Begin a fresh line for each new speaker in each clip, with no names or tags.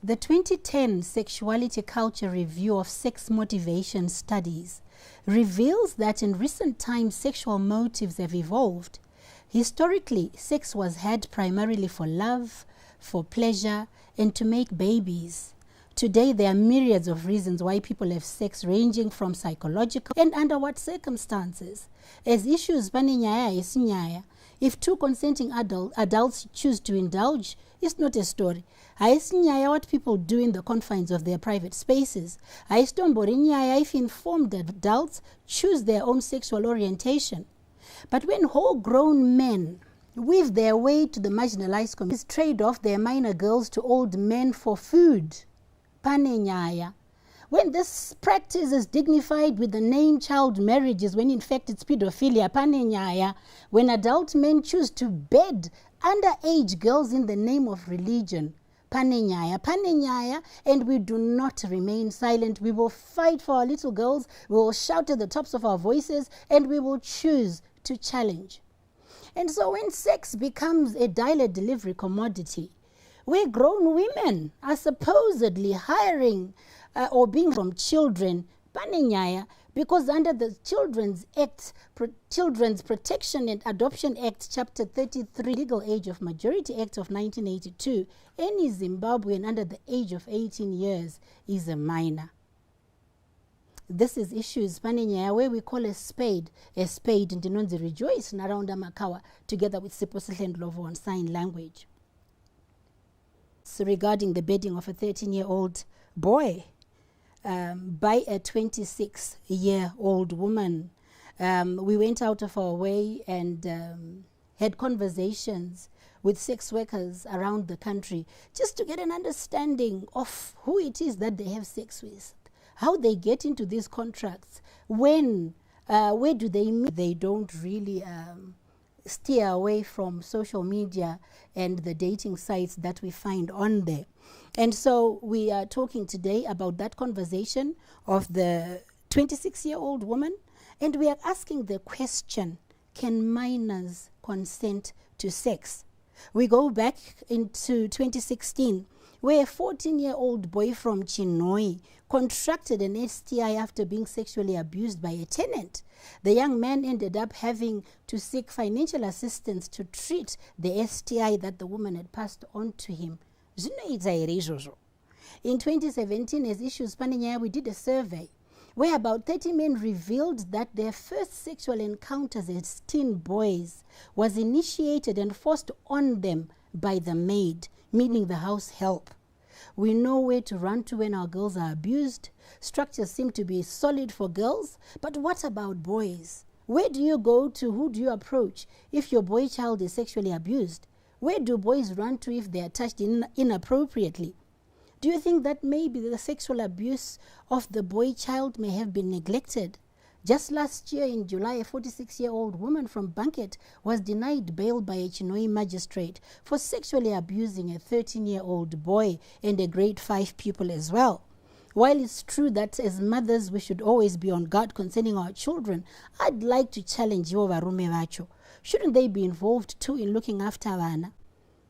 The 2010 Sexuality Culture Review of Sex Motivation Studies reveals that in recent times sexual motives have evolved. Historically, sex was had primarily for love, for pleasure, and to make babies. Today, there are myriads of reasons why people have sex, ranging from psychological and under what circumstances. As issues Pane Nyaya is Nyaya, if two consenting adults choose to indulge, it's not a story. Haisi Nyaya what people do in the confines of their private spaces. Haisi tombori Nyaya if informed adults choose their own sexual orientation. But when whole-grown men weave their way to the marginalized communities, trade off their minor girls to old men for food, Pane Nyaya. When this practice is dignified with the name child marriages, when in fact it's pedophilia, Pane Nyaya. When adult men choose to bed underage girls in the name of religion, Pane Nyaya, and we do not remain silent. We will fight for our little girls, we will shout at the tops of our voices, and we will choose to challenge. And so when sex becomes a daily delivery commodity, where grown women are supposedly hiring or being from children, Pane Nyaya, because under the Children's Protection and Adoption Act, Chapter 33, Legal Age of Majority Act of 1982, any Zimbabwean under the age of 18 years is a minor. This is issues Pane Nyaya, where we call a spade in Dinonzi Rejoice, Naranda Makawa, together with Siposihle and Lovo on sign language. So regarding the bedding of a 13-year-old boy by a 26-year-old woman. We went out of our way and had conversations with sex workers around the country just to get an understanding of who it is that they have sex with, how they get into these contracts, when, where do they meet. They don't really steer away from social media and the dating sites that we find on there. And so we are talking today about that conversation of the 26-year-old woman, and we are asking the question, can minors consent to sex? We go back into 2016, where a 14-year-old boy from Chinoi contracted an STI after being sexually abused by a tenant. The young man ended up having to seek financial assistance to treat the STI that the woman had passed on to him. In 2017, as issues Pane Nyaya, we did a survey where about 30 men revealed that their first sexual encounters as teen boys was initiated and forced on them by the maid, meaning the house help. We know where to run to when our girls are abused. Structures seem to be solid for girls, but what about boys? Where do you go to? Who do you approach if your boy child is sexually abused? Where do boys run to if they are touched inappropriately? Do you think that maybe the sexual abuse of the boy child may have been neglected? Just last year in July, a 46-year-old woman from Banket was denied bail by a Chinoi magistrate for sexually abusing a 13-year-old boy and a grade 5 pupil as well. While it's true that as mothers we should always be on guard concerning our children, I'd like to challenge you, varume vacho. Shouldn't they be involved too in looking after vana?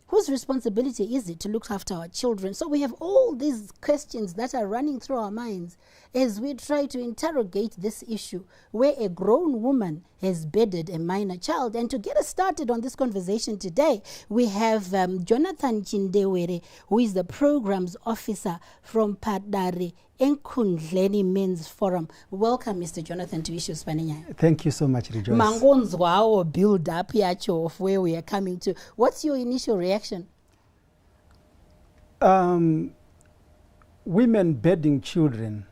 Whose responsibility is it to look after our children? So we have all these questions that are running through our minds as we try to interrogate this issue where a grown woman has bedded a minor child. And to get us started on this conversation today, we have Jonathan Chindewere, who is the programs officer from Padare Enkundleni Men's Forum. Welcome, Mr. Jonathan, to Issues Pane Nyaya.
Thank you so much, Rejoice.
Mangonzwa build up yacho of where we are coming to. What's your initial reaction?
Women bedding children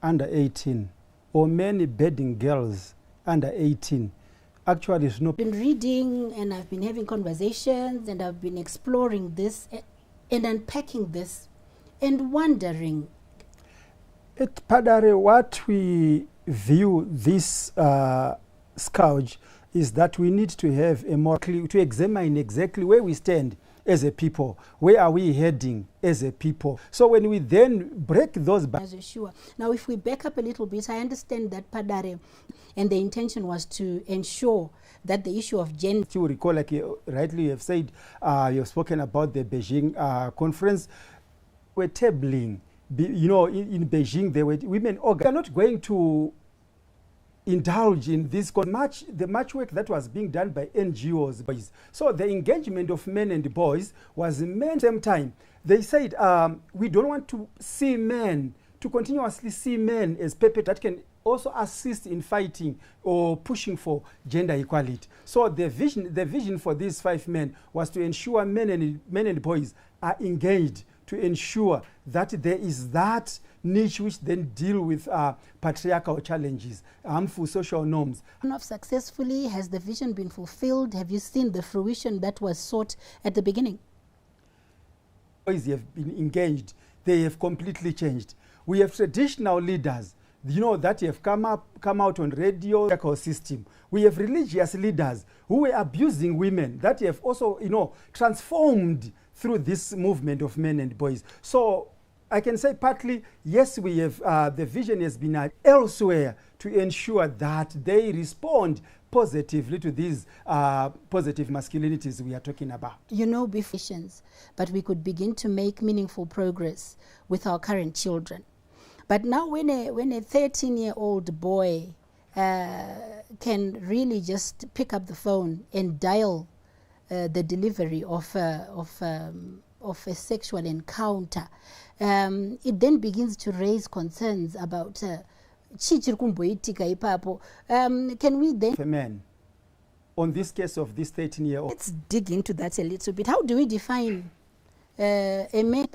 under 18 or many bedding girls under 18. Actually, it's not.
I've been reading and I've been having conversations and I've been exploring this and unpacking this and wondering.
At Padare, what we view this scourge is that we need to have a more clear, to examine exactly where we stand as a people, where are we heading as a people. So when we then break those barriers.
Sure. Now, if we back up a little bit, I understand that Padare, and the intention was to ensure that the issue of gender.
You recall, like you rightly have said, you've spoken about the Beijing conference. We're tabling, you know, in Beijing, there were women. They're not going to indulge in this the much work that was being done by NGOs. So the engagement of men and boys was men at the same time. They said, we don't want to see men, to continuously see men as perpetrators that can also assist in fighting or pushing for gender equality. So the vision for these 5 men was to ensure men and boys are engaged, to ensure that there is that niche which then deal with patriarchal challenges, harmful social norms.
Enough successfully, has the vision been fulfilled? Have you seen the fruition that was sought at the beginning?
Boys have been engaged. They have completely changed. We have traditional leaders, you know, that have come out on radio ecosystem. We have religious leaders who were abusing women that have also, you know, transformed through this movement of men and boys. So I can say partly, yes, we have, the vision has been elsewhere to ensure that they respond positively to these positive masculinities we are talking about.
You know, but we could begin to make meaningful progress with our current children. But now when a 13-year-old boy can really just pick up the phone and dial the delivery of a sexual encounter, it then begins to raise concerns about can we then...
A man, on this case of this 13-year-old...
Let's dig into that a little bit. How do we define a man?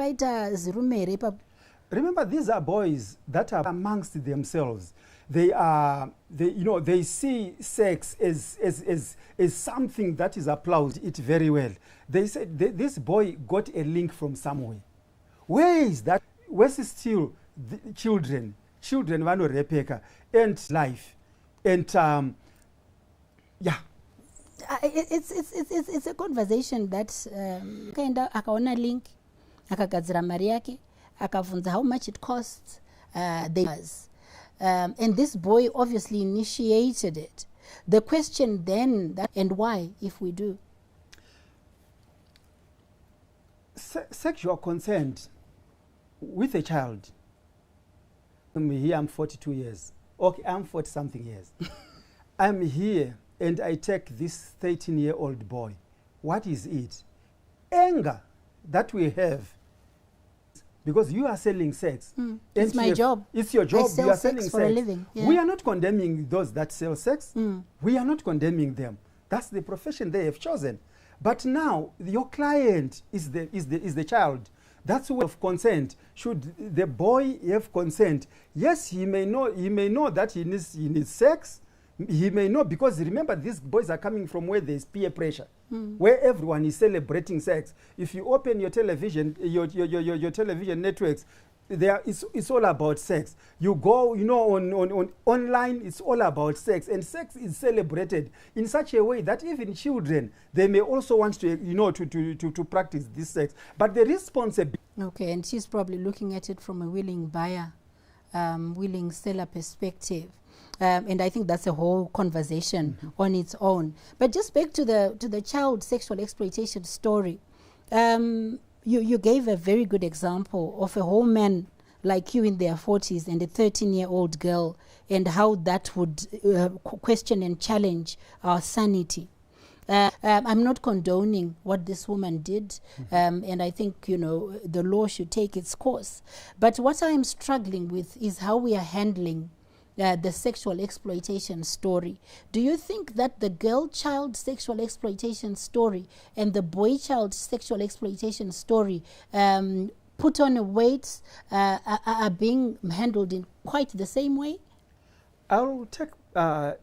Remember, these are boys that are amongst themselves. They see sex as something that is applauded it very well. They said this boy got a link from somewhere. Where is that? Where's still the children vano repeka and life and yeah.
It's a conversation that kaenda akaona link akagadzira mari yake akavunza how much it costs and this boy obviously initiated it. The question then, and why, if we do?
Sexual consent with a child. I'm here, I'm 42 years. Okay, I'm 40-something years. I'm here and I take this 13-year-old boy. What is it? Anger that we have. Because you are selling sex.
It's my job.
It's your job. You are selling sex
for a living. Yeah.
We are not condemning those that sell sex. We are not condemning them. That's the profession they have chosen. But now your client is the child. That's way of consent. Should the boy have consent? Yes, he may know that he needs sex. He may know, because remember, these boys are coming from where there is peer pressure, where everyone is celebrating sex. If you open your television, your television networks, it's all about sex. You go, you know, on online, it's all about sex, and sex is celebrated in such a way that even children, they may also want to, you know, to practice this sex. But the responsibility.
Okay, and she's probably looking at it from a willing buyer, willing seller perspective. And I think that's a whole conversation on its own. But just back to the child sexual exploitation story. You gave a very good example of a whole man like you in their 40s and a 13-year-old girl, and how that would question and challenge our sanity. I'm not condoning what this woman did, and I think, you know, the law should take its course. But what I'm struggling with is how we are handling the sexual exploitation story. Do you think that the girl-child sexual exploitation story and the boy-child sexual exploitation story put on a weight are being handled in quite the same way?
I'll take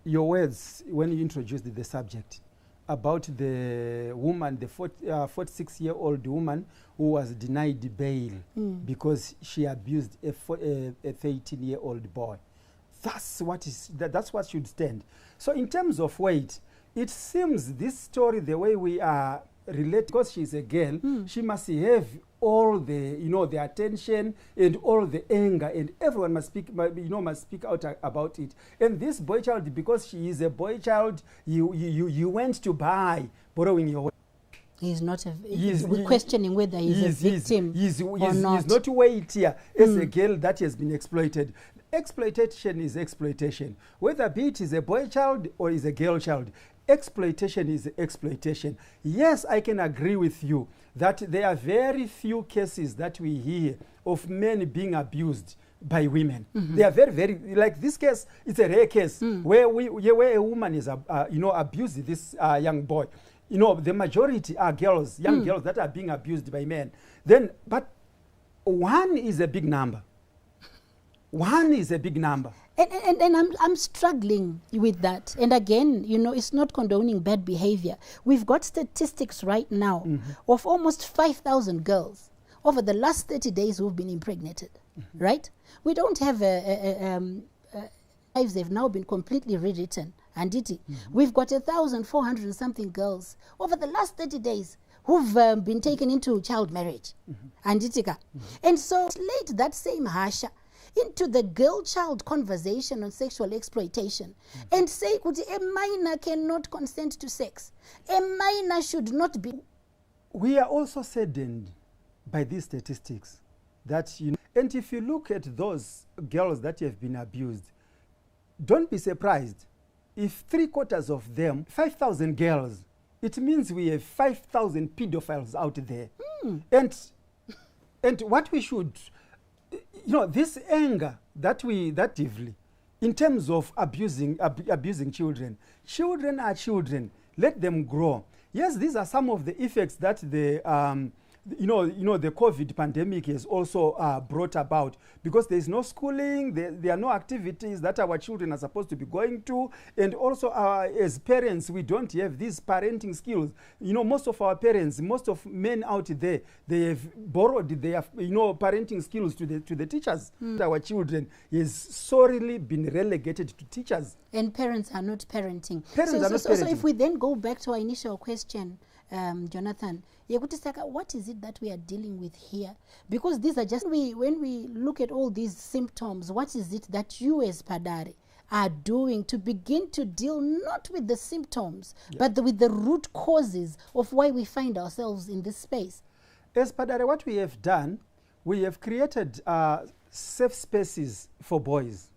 your words when you introduced the subject about the woman, the 46-year-old woman who was denied bail because she abused a 13-year-old boy. That's what should stand. So in terms of weight, it seems this story, the way we are related, because she's a girl, she must have all the, the attention and all the anger, and everyone must speak, must speak out about it. And this boy child, because she is a boy child, you went to buy, borrowing your.
He's not we're questioning whether he's a victim or not.
He's not weight here as a girl that has been exploited. Exploitation is exploitation. Whether be it is a boy child or is a girl child, exploitation is exploitation. Yes, I can agree with you that there are very few cases that we hear of men being abused by women. They are very, very, like this case, it's a rare case where a woman is, abused this young boy. The majority are girls, young girls that are being abused by men. But one is a big number. One is a big number.
And I'm struggling with that. And again, it's not condoning bad behavior. We've got statistics right now of almost 5,000 girls over the last 30 days who've been impregnated, right? We don't have lives. They've now been completely rewritten. And we've got 1,400 and something girls over the last 30 days who've been taken into child marriage. And so slate that same Hasha into the girl-child conversation on sexual exploitation and say a minor cannot consent to sex. A minor should not be.
We are also saddened by these statistics that, and if you look at those girls that have been abused, don't be surprised if 3/4 of them, 5,000 girls, it means we have 5,000 pedophiles out there. And what we should, this anger that actively, in terms of abusing children are children. Let them grow. Yes, these are some of the effects that the the COVID pandemic has also brought about, because there is no schooling, there are no activities that our children are supposed to be going to, and also as parents, we don't have these parenting skills. Most of our parents, most of men out there, they have borrowed their parenting skills to the teachers. Our children is sorely been relegated to teachers.
And parents are not parenting.
So
if we then go back to our initial question, Jonathan, what is it that we are dealing with here? Because these are just, when we look at all these symptoms, what is it that you as Padare are doing to begin to deal not with the symptoms, but with the root causes of why we find ourselves in this space?
As Padare, what we have done, we have created safe spaces for boys,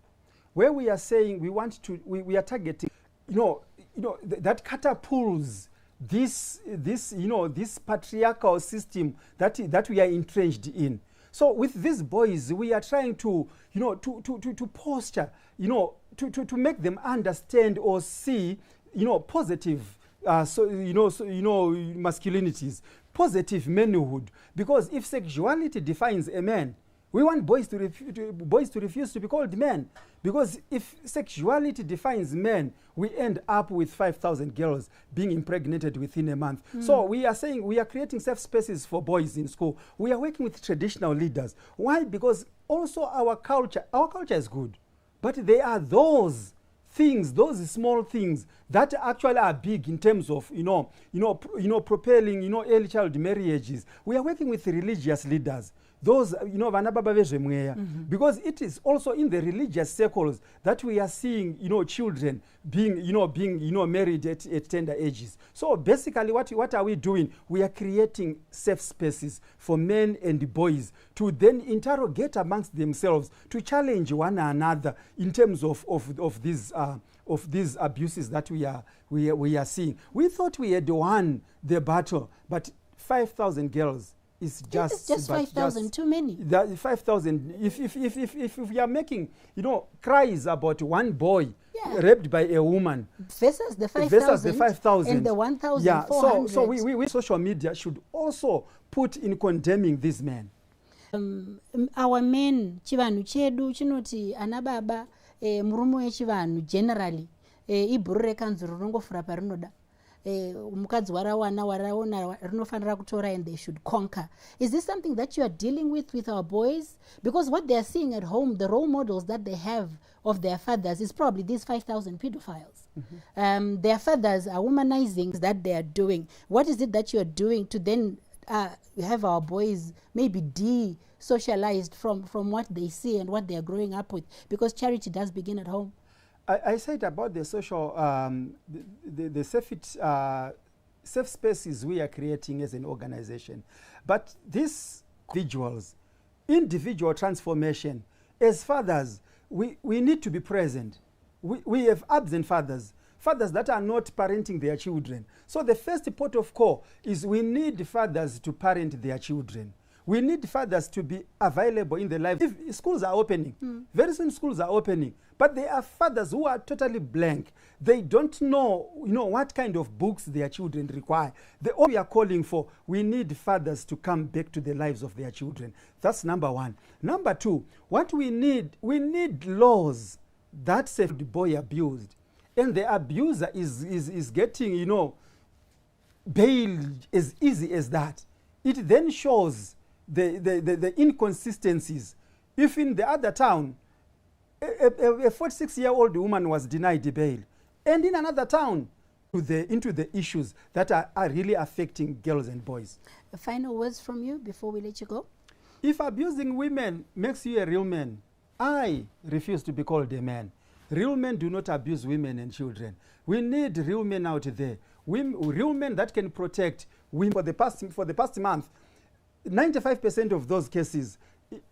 where we are saying we want to, we are targeting, that catapults this patriarchal system that we are entrenched in. So with these boys, we are trying to to posture, to make them understand or see positive masculinities, positive manhood. Because if sexuality defines a man, we want boys to refuse to be called men. Because if sexuality defines men, we end up with 5,000 girls being impregnated within a month. So we are saying we are creating safe spaces for boys in school. We are working with traditional leaders. Why? Because also our culture is good. But there are those things, those small things that actually are big in terms of propelling early child marriages. We are working with religious leaders. Those, because it is also in the religious circles that we are seeing, children being married at tender ages. So basically, what are we doing? We are creating safe spaces for men and boys to then interrogate amongst themselves, to challenge one another in terms of these abuses that we are seeing. We thought we had won the battle, but 5,000 girls. It's just
5,000 too many.
5,000. If we are making cries about one boy raped by a woman
versus the 5,000 and the 1,400.
So we social media should also put in condemning these men.
Our men, chivanu chedu chinoti anababa murume wechivanhu generally ibhuru rekanzi rinongofura parinoda. Mukadzi waraona rinofanira kutora and they should conquer. Is this something that you are dealing with our boys? Because what they are seeing at home, the role models that they have of their fathers is probably these 5,000 pedophiles. Their fathers are womanizing that they are doing. What is it that you are doing to then have our boys maybe de-socialized from what they see and what they are growing up with? Because charity does begin at home.
I said about the social, the safe spaces we are creating as an organization. But these individual transformation, as fathers, we need to be present. We have absent fathers that are not parenting their children. So the first port of call is we need fathers to parent their children. We need fathers to be available in the life. If schools are opening, very soon schools are opening, but there are fathers who are totally blank. They don't know, what kind of books their children require. All we are calling for, we need fathers to come back to the lives of their children. That's number one. Number two, what we need laws that save the boy abused. And the abuser is getting, bailed as easy as that. It then shows the inconsistencies. If in the other town, a 46-year-old woman was denied bail, and in another town, into the issues that are really affecting girls and boys.
Final words from you before we let you go?
If abusing women makes you a real man, I refuse to be called a man. Real men do not abuse women and children. We need real men out there. Real men that can protect women. For the past month, 95% of those cases,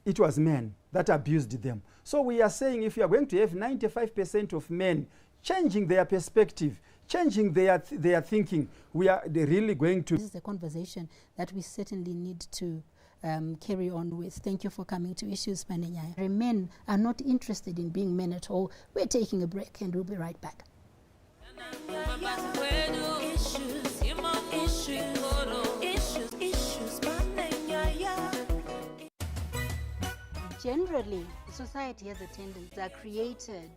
it was men that abused them. So we are saying if you are going to have 95% of men changing their perspective, changing their thinking, we are really going to...
This is a conversation that we certainly need to carry on with. Thank you for coming to Issues, Pane Nyaya. Men are not interested in being men at all. We're taking a break and we'll be right back. Generally, society has a tendency are created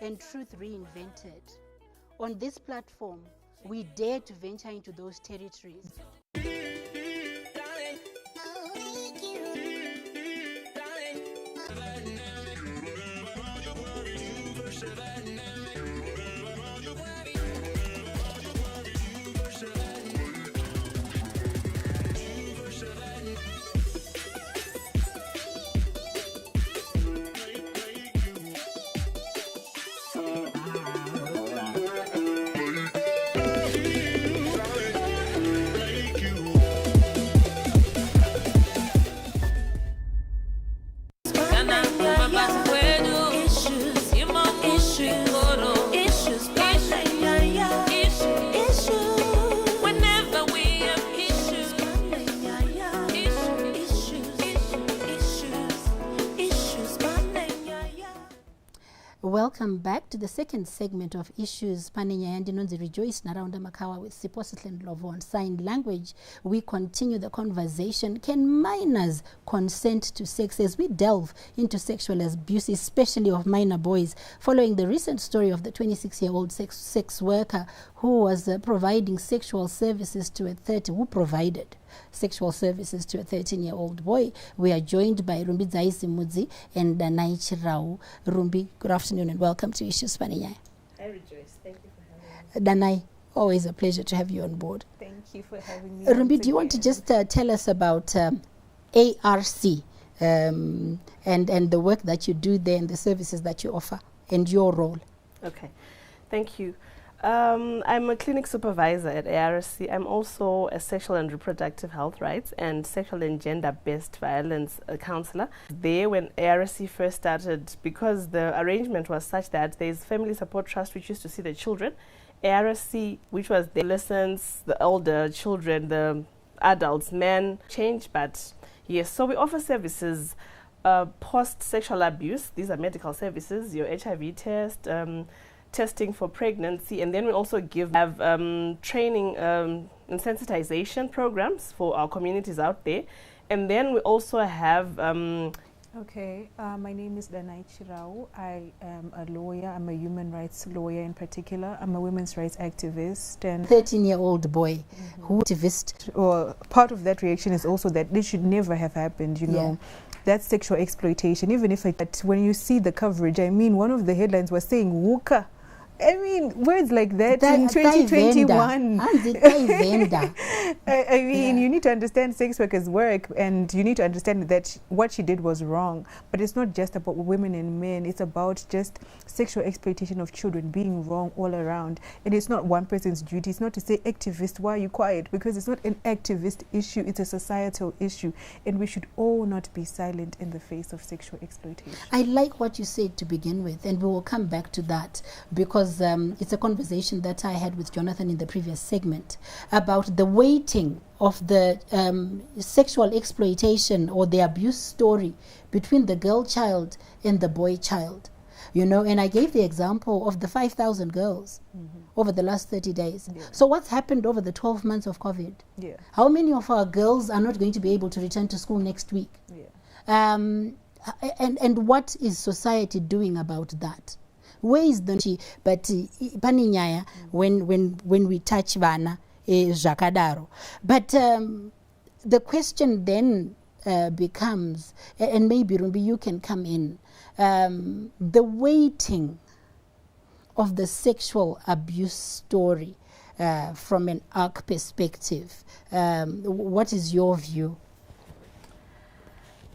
and truth reinvented. On this platform, we dare to venture into those territories. Welcome back to the second segment of Issues. Pane Nyaya ndinonzi Rejoice Naraunda Makawa with Sipositlen Lovo on sign language. We continue the conversation. Can minors consent to sex as we delve into sexual abuse, especially of minor boys, following the recent story of the 26-year-old sex worker who was providing sexual services to a 13-year-old boy. We are joined by Rumbi Zaisi and Danai Chirau. Rumbi, good afternoon and welcome to Issues, Pane Nyaya.
Hi, Rejoice. Thank you for having me.
Danai, always a pleasure to have you on board.
Thank you for having me.
Rumbi, do you want to just tell us about ARC and the work that you do there and the services that you offer and your role?
Okay, thank you. I'm a clinic supervisor at ARC. I'm also a sexual and reproductive health rights and sexual and gender-based violence counselor. There, when ARC first started, because the arrangement was such that there's Family Support Trust, which used to see the children, ARC, which was the adolescents, the older children, the adults, men, changed, but yes, so we offer services post-sexual abuse. These are medical services, your HIV test, testing for pregnancy, and then we also have training and sensitization programs for our communities out there. And then we also have
Okay, my name is Nyaya. I am a lawyer. I'm a human rights lawyer in particular. I'm a women's rights activist. And
13-year-old boy who activist.
Or part of that reaction is also that this should never have happened, you know. That's sexual exploitation. Even if when you see the coverage, I mean, one of the headlines was saying "wuka." I mean, words like that in 2021. I mean, you need to understand sex workers' work, and you need to understand that what she did was wrong. But it's not just about women and men. It's about just sexual exploitation of children being wrong all around. And it's not one person's duty. It's not to say, activist, why are you quiet? Because it's not an activist issue. It's a societal issue. And we should all not be silent in the face of sexual exploitation.
I like what you said to begin with, and we will come back to that, because it's a conversation that I had with Jonathan in the previous segment about the weighting of the sexual exploitation or the abuse story between the girl child and the boy child. You know, and I gave the example of the 5,000 girls over the last 30 days. So what's happened over the 12 months of COVID? How many of our girls are not going to be able to return to school next week? And what is society doing about that? Where is the but Pane Nyaya, when we touch vana Jakadaro. But the question then becomes, and maybe Rumbi, you can come in, the weighting of the sexual abuse story from an ARC perspective. What is your view?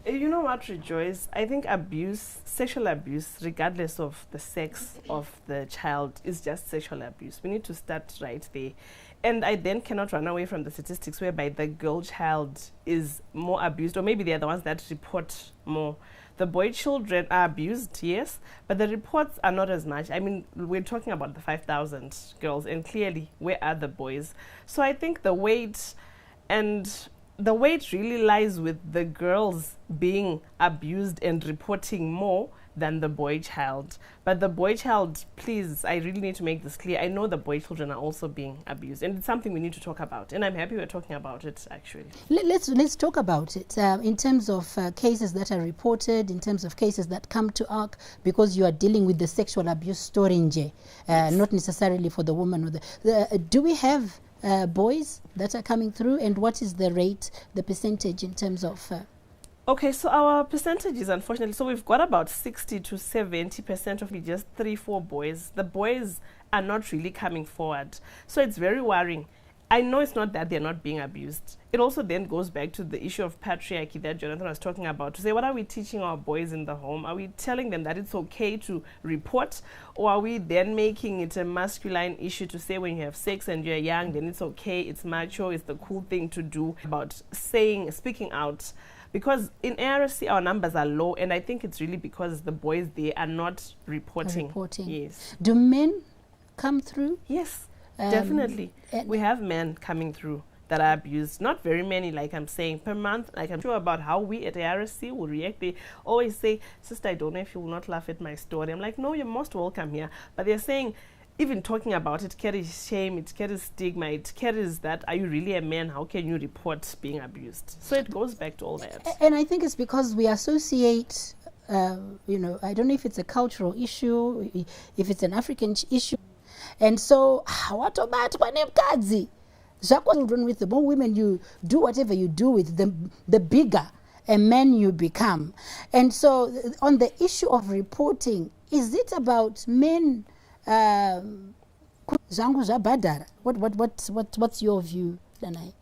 You know what, Rejoice? I think abuse, sexual abuse, regardless of the sex of the child, is just sexual abuse. We need to start right there. And I then cannot run away from the statistics whereby the girl child is more abused, or maybe they're the ones that report more. The boy children are abused, yes, but the reports are not as much. I mean, we're talking about the 5,000 girls, and clearly, where are the boys? So I think the weight really lies with the girls being abused and reporting more than the boy child. But the boy child, please, I really need to make this clear. I know the boy children are also being abused, and it's something we need to talk about. And I'm happy we're talking about it, actually.
Let's talk about it in terms of cases that are reported, in terms of cases that come to ARC, because you are dealing with the sexual abuse story, not necessarily for the woman. Or do we have boys that are coming through, and what is the rate, the percentage in terms of
okay, so our percentages, unfortunately, so we've got about 60 to 70% of just 3-4 boys. The boys are not really coming forward, so it's very worrying. I know it's not that they're not being abused. It also then goes back to the issue of patriarchy that Jonathan was talking about, to say, what are we teaching our boys in the home? Are we telling them that it's okay to report? Or are we then making it a masculine issue to say when you have sex and you're young, then it's okay, it's macho, it's the cool thing to do, about speaking out? Because in ARC, our numbers are low, and I think it's really because the boys, they are not reporting. Yes.
Do men come through?
Yes. Definitely. We have men coming through that are abused. Not very many, like I'm saying, per month. Like, I'm sure about how we at ARC will react. They always say, sister, I don't know if you will not laugh at my story. I'm like, no, you're most welcome here. But they're saying, even talking about it carries shame, it carries stigma, it carries that, are you really a man? How can you report being abused? So it goes back to all that.
And I think it's because we associate, you know, I don't know if it's a cultural issue, if it's an African issue. And so, what about children? With the more women you do, whatever you do with them, the bigger a man you become. And so, on the issue of reporting, is it about men? What's your view, Nyaya?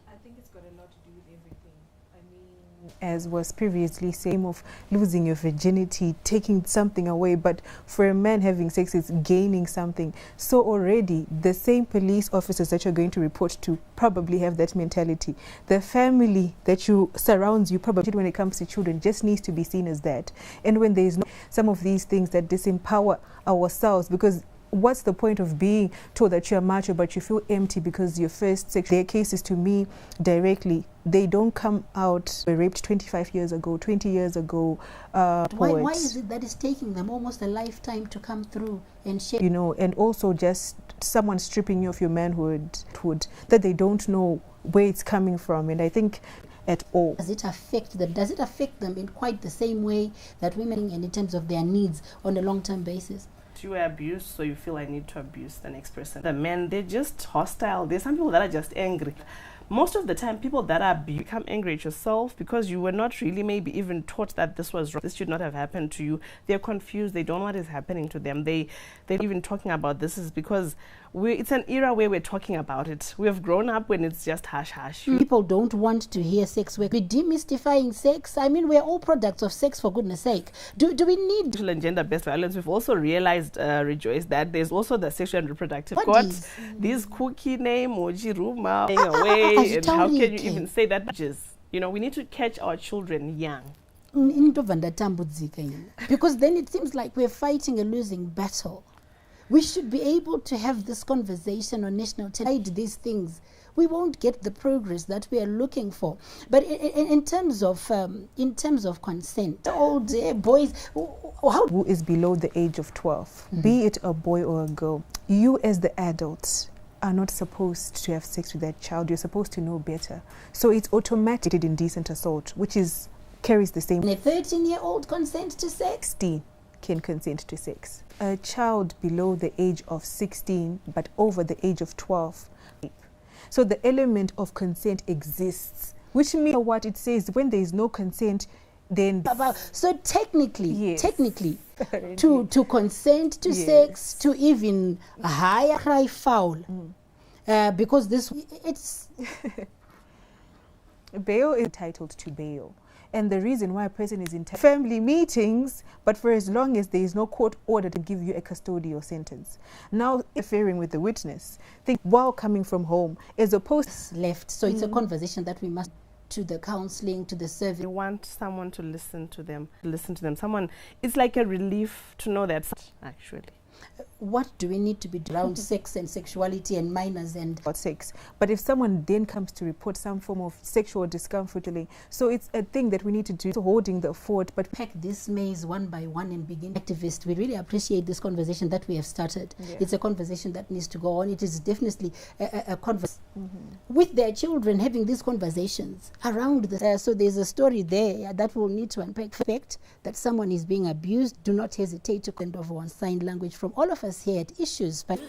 As was previously said, of losing your virginity, taking something away, but for a man having sex is gaining something. So already the same police officers that you're going to report to probably have that mentality. The family that you surrounds you, probably when it comes to children, just needs to be seen as that. And when there is some of these things that disempower ourselves, because what's the point of being told that you're macho but you feel empty because your first sex? Their cases to me directly, they don't come out. They were raped 25 years ago, 20 years ago.
Why is it that it's taking them almost a lifetime to come through and share?
You know, and also just someone stripping you of your manhood, that they don't know where it's coming from. And I think at all.
Does it affect them? Does it affect them in quite the same way that women, and in terms of their needs on a long-term basis?
You were abused, so you feel I need to abuse the next person. The men, they're just hostile. There's some people that are just angry. Most of the time, people that are abused become angry at yourself because you were not really maybe even taught that this was wrong. This should not have happened to you. They're confused. They don't know what is happening to them. They're even talking about this is because it's an era where we're talking about it. We have grown up when it's just hush hush.
People don't want to hear sex work. We're demystifying sex. I mean, we're all products of sex, for goodness sake. Do we need
sexual and gender-based violence? We've also realized, Rejoice, that there's also the sexual and reproductive
bodies.
These cookie name, Moji Ruma, away, and how can you even say that? You know, we need to catch our children young.
Because then it seems like we're fighting a losing battle. We should be able to have this conversation on national television. These things, we won't get the progress that we are looking for. But in terms of consent, old boys,
who is below the age of 12, be it a boy or a girl, you as the adult are not supposed to have sex with that child. You're supposed to know better. So it's automatic indecent assault, which carries the same.
A 13-year-old consent to sex?
16 can consent to sex. A child below the age of 16 but over the age of 12. So the element of consent exists, which means what it says, when there is no consent, then
so technically,
yes.
to consent to
yes.
sex, to even hire cry foul, because it's
bail is entitled to bail. And the reason why a person is in family meetings, but for as long as there is no court order to give you a custodial sentence. Now, interfering with the witness, think while coming from home, as opposed to
left. So it's a conversation that we must to the counseling, to the service.
They want someone to listen to them. Someone, it's like a relief to know that actually.
What do we need to be around sex and sexuality and minors and
about sex? But if someone then comes to report some form of sexual discomfort, so it's a thing that we need to do, so holding the fort, but
pack this maze one by one and begin. Activists, we really appreciate this conversation that we have started.
Yeah.
It's a conversation that needs to go on. It is definitely a conversation with their children, having these conversations around this. So there's a story there that we'll need to unpack. Fact that someone is being abused, do not hesitate to send over one signed language from all of us here at Issues. But